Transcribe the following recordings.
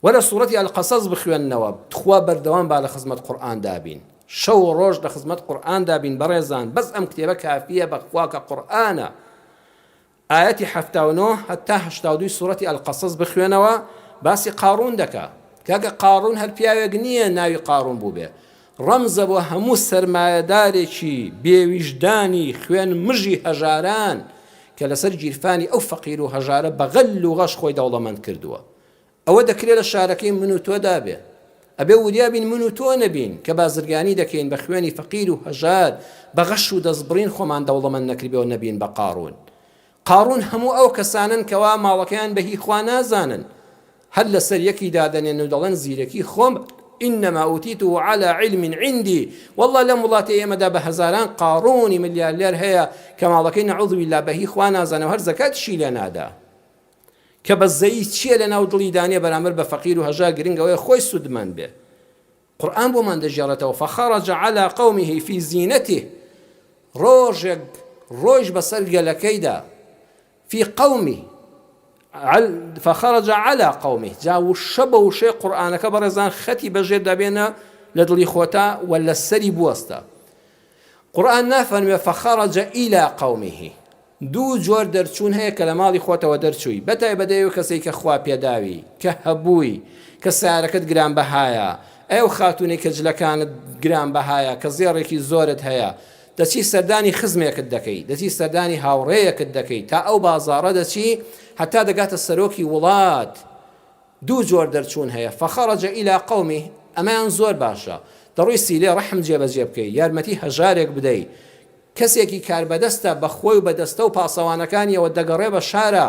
ولا سورة القصص بخوێننەوە تخوا بەردەوام با لە خزمەت قورئان دابین شەو ڕۆژ لە خزمەت قورئان دابین بەڕێزان بەس ئەم کتێبە کافیە بەخوا کە قورئانە ئاەتی 79 هەتا 82 سورەتی القصص بخوێنەوە باسی قارون دەکا کاکە قارون هەر پیاوێک نییە ناوی قارون بوو بێ ڕەمزە بۆ هەموو سەرمایەدارێکی بێویژدانی خوێن مژی هەژاران کە لەسەر گیرفانی ئەو فەقیر و هەژارە بەغەل و غەش خۆی دەوڵەمەند کردووە ئەوە دەکرێت لە شارەکەی من و تۆ دابێ ئەبێ وریابین من و تۆ نەبین کە بازرگانی دەکەین بە خوێنی فەقیر و هەژار بە غەش و دەستبڕین خۆمان دەوڵەمەند نەکردبێەوە نەبین بە قارون هەموو ئەو کەسانن کەوا ماڵەکەیان بەهی خوا نازانن هەر لەسەر یەکی دادەنێن و دەڵێن زیرەکی خۆم إنما أوتيته على علم عندي والله لم وڵاتی ئێمەدا بە هەزاران قارونی ملیاردێر هەیە کە ماڵەکەی نەعوذ بالله بەهی خوا نازانە و هەر زەکاتیشی لێ نادا کە بەزەیی چییە لە ناو دڵی دانێ بەرامبەر بە فەقیر و هەژار گرنگەوەی خۆی سودمەند بێ قورئان بۆمان دەژێڕێتەوە فخرج على قومه في زينته ڕۆژێک ڕۆیش بەسەر گەلەکەیدا في قومه فخرج على قومه جاو الشب وشي قرآنك برزان ختي بجير دابينا لدلي خوتا ولا السري بوستا قرآن نافن فخرج إلى قومه دو جور درچون هي كلمات خوتا ودرچوي بتاي بدايو كسي كخوا بيداوي كهبوي كساركت جرام بهايا ايو خاتوني كجلكان جرام بهايا كزيركي زورت هيا دەچی سەردانی خزمێکت دەکەی دەچی سەردانی هاوڕێیەکت دەکەی تا ئەو بازاڕە دەچی هەتا دەگاتە سەرۆکی وڵات دوو جۆر دەرچوون هەیە فخرج إلى قومه ئەمەیان زۆر باشە دەڕووی سیلێ ڕەحم جێبەجێ بکەی یارمەتی هەژارێک بدەی کەسێکی کاربەدەستە بەخۆی و بەدەستە و پاسەوانەکانیەوە دەگەڕێ بە شارە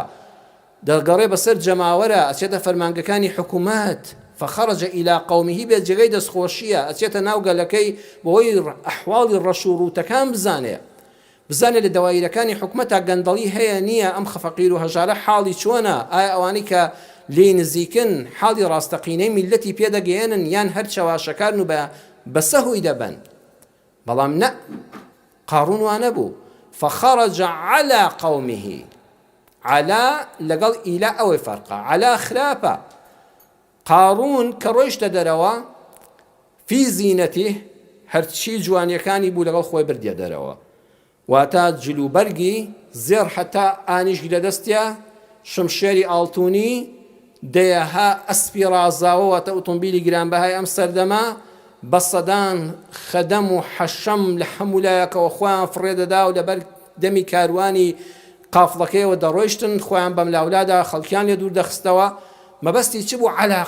دەگەڕێ بەسەر جەماوەرە ئەچێتە فەرمانگەکانی حکوومەت فخرج إلى قومه بجغي دسخوشية أتيت ناوغا لكي بوي أحوال الرشور تكام بزانه لدوائر كان حكمتها قندلي هي نية أم خفقير وهجارة حالي شوانا آية أوانيك لينزيكن حالي راستقيني ملتي بيدا جيانا يان هر شواشكار نبا بسهو إدبان بلام نا قارون وانبو فخرج على قومه على لقل إلى أو فرقة على خلافة قارون كرويشت دروا في زينته هرشي جوانيكاني بو لغل خوي برديا دروا واتا جلو برقي زير حتى آنيش قدستيا شمشيري آلتوني ديها أسبيرازاو واتا أوتومبيلي جران بهاي أمستردما بصدان خدم وحشم لحمولاك وخوان فريد داو لبر دمي كارواني قافلكي ودرويشتن خوان بملاولادا خلقيان يدور دخستوا ما بس تيجبوا على